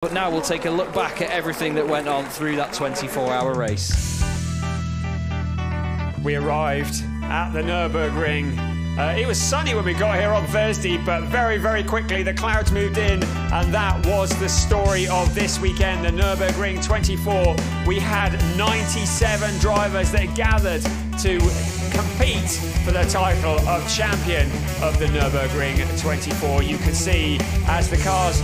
But now we'll take a look back at everything that went on through that 24-hour race. We arrived at the Nürburgring. It was sunny when we got here on Thursday, but very, very quickly the clouds moved in, and that was the story of this weekend, the Nürburgring 24. We had 97 drivers that gathered to compete for the title of champion of the Nürburgring 24. You could see as the cars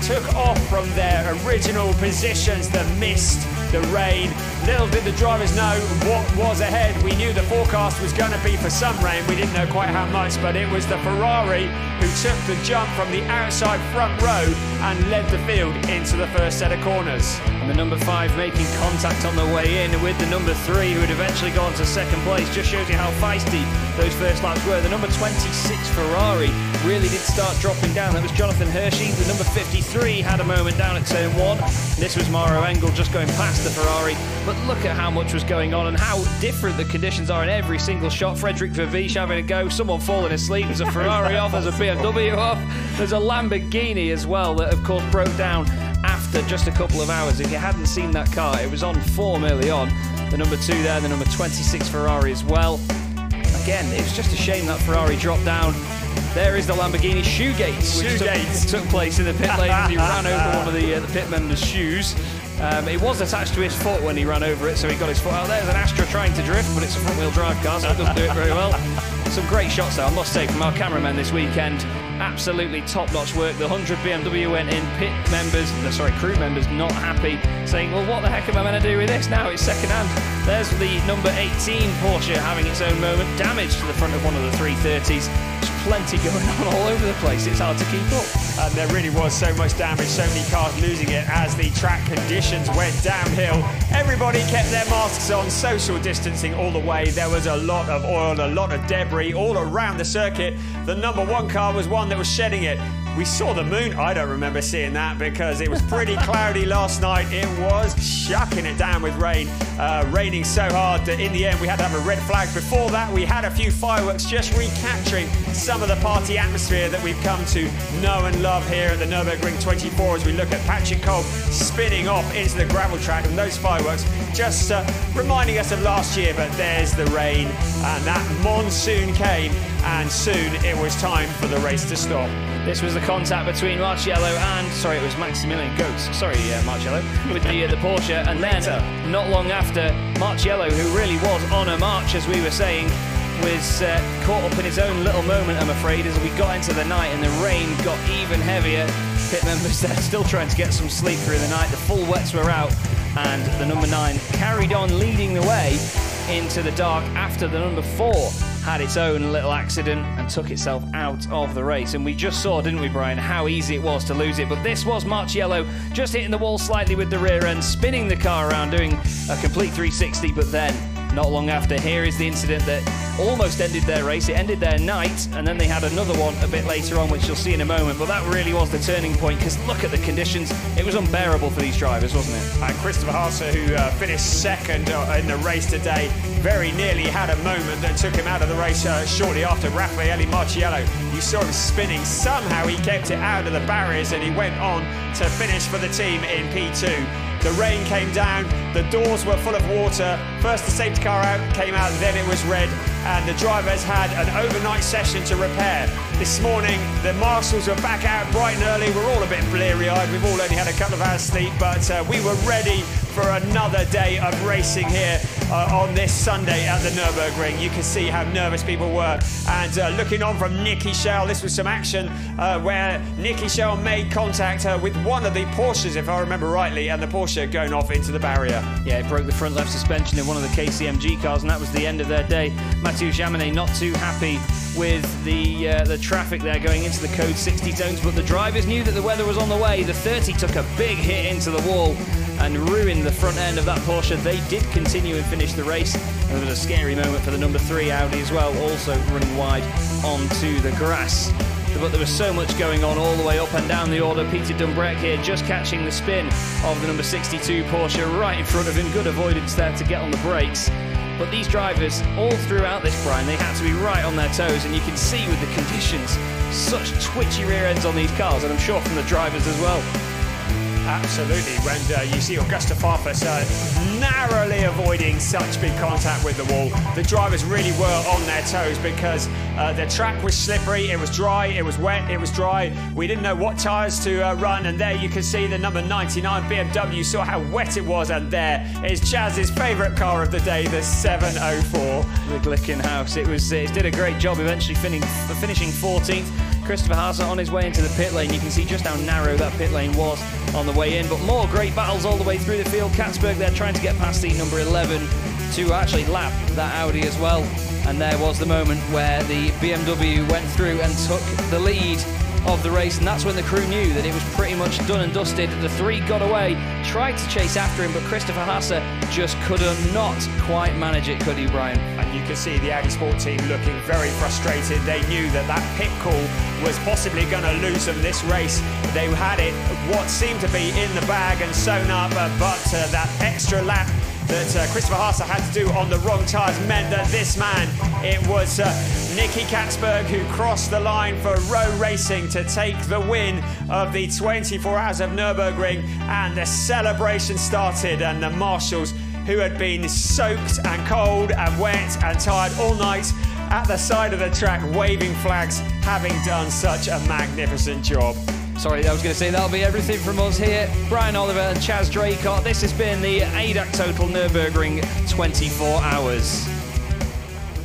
took off from their original positions, the mist, the rain. Little did the drivers know what was ahead. We knew the forecast was going to be for some rain. We didn't know quite how much, but it was the Ferrari who took the jump from the outside front row and led the field into the first set of corners. And the number 5 making contact on the way in with the number 3 who had eventually gone to second place. Just shows you how feisty those first laps were. The number 26 Ferrari really did start dropping down. That was Jonathan Hershey. The number 53 had a moment down at turn 1. This was Mauro Engel just going past the Ferrari. But look at how much was going on and how different the conditions are in every single shot. Frederick Verviche having a go, someone falling asleep. There's a Ferrari off, there's a BMW off, there's a Lamborghini as well that of course broke down after just a couple of hours. If you hadn't seen that car, it was on form early on. The number 2 there, the number 26 Ferrari as well. Again, it was just a shame that Ferrari dropped down. There is the Lamborghini Shoegate, which took place in the pit lane. He ran over one of the pit members' shoes. It was attached to his foot when he ran over it, so he got his foot out there. There's an Astra trying to drift, but it's a front-wheel drive car, so it doesn't do it very well. Some great shots though, I must say, from our cameramen this weekend. Absolutely top-notch work. The 100 BMW went in. Crew members not happy, saying, well, what the heck am I going to do with this now? It's second-hand. There's the number 18 Porsche having its own moment. Damage to the front of one of the 330s. There's plenty going on all over the place. It's hard to keep up. There really was so much damage, so many cars losing it as the track conditions went downhill. Everybody kept their masks on, social distancing all the way. There was a lot of oil, a lot of debris all around the circuit. The number 1 car was one that was shedding it. We saw the moon. I don't remember seeing that because it was pretty cloudy last night. It was chucking it down with rain, raining so hard that in the end we had to have a red flag. Before that, we had a few fireworks, just recapturing some of the party atmosphere that we've come to know and love here at the Nürburgring 24 as we look at Patrick Kolb spinning off into the gravel track, and those fireworks just reminding us of last year. But there's the rain, and that monsoon came, and soon it was time for the race to stop. This was the contact between Marcello and, it was Maximilian Goetz, Marcello, with the Porsche, and then, not long after, Marcello, who really was on a march, as we were saying, was caught up in his own little moment, I'm afraid, as we got into the night and the rain got even heavier. Pit members there still trying to get some sleep through the night. The full wets were out, and the number 9 carried on leading the way into the dark after the number 4 had its own little accident and took itself out of the race. And we just saw, didn't we, Brian, how easy it was to lose it. But this was Marcello just hitting the wall slightly with the rear end, spinning the car around, doing a complete 360. But then, not long after, here is the incident that almost ended their race. It ended their night, and then they had another one a bit later on, which you'll see in a moment. But that really was the turning point, because look at the conditions. It was unbearable for these drivers, wasn't it? And Christopher Haase, who finished second in the race today, very nearly had a moment that took him out of the race shortly after. Raffaele Marciello, you saw him spinning. Somehow he kept it out of the barriers, and he went on to finish for the team in P2. The rain came down, the doors were full of water. First the safety car out came out, then it was red, and the drivers had an overnight session to repair. This morning, the marshals were back out bright and early. We're all a bit bleary-eyed. We've all only had a couple of hours sleep, but we were ready for another day of racing here on this Sunday at the Nürburgring. You can see how nervous people were. And looking on from Nicky, this was some action where Nicky made contact with one of the Porsches, if I remember rightly, and the Porsche going off into the barrier. Yeah, it broke the front left suspension in one of the KCMG cars, and that was the end of their day. Mathieu Jaminet not too happy with the traffic there going into the code 60 zones, but the drivers knew that the weather was on the way. The 30 took a big hit into the wall and ruined the front end of that Porsche. They did continue and finish the race, and there was a scary moment for the number 3 Audi as well, also running wide onto the grass. But there was so much going on all the way up and down the order. Peter Dumbrek here just catching the spin of the number 62 Porsche right in front of him. Good avoidance there to get on the brakes. But these drivers, all throughout this, Brian, they had to be right on their toes, and you can see with the conditions, such twitchy rear ends on these cars, and I'm sure from the drivers as well. Absolutely. When you see Augusta Farfus narrowly avoiding such big contact with the wall, the drivers really were on their toes because the track was slippery, it was dry, it was wet, it was dry. We didn't know what tyres to run, and there you can see the number 99 BMW, saw how wet it was, and there is Chaz's favourite car of the day, the 704. The Glickenhaus. It did a great job, eventually finishing 14th. Christopher Haase on his way into the pit lane. You can see just how narrow that pit lane was on the way in, but more great battles all the way through the field. Catsburg there trying to get past the number 11 to actually lap that Audi as well. And there was the moment where the BMW went through and took the lead of the race, and that's when the crew knew that it was pretty much done and dusted. The three got away, tried to chase after him, but Christopher Haase just could not quite manage it, could he, Brian? And you can see the Audi Sport team looking very frustrated. They knew that that pit call was possibly going to lose them this race. They had it, what seemed to be in the bag and sewn up, but that extra lap that Christopher Haase had to do on the wrong tyres meant that this man, it was Nicky Catsburg who crossed the line for ROWE Racing to take the win of the 24 Hours of Nurburgring, and the celebration started, and the marshals, who had been soaked and cold and wet and tired all night at the side of the track waving flags, having done such a magnificent job. Sorry, I was going to say that'll be everything from us here. Brian Oliver and Chaz Draycott. This has been the ADAC Total Nürburgring 24 Hours.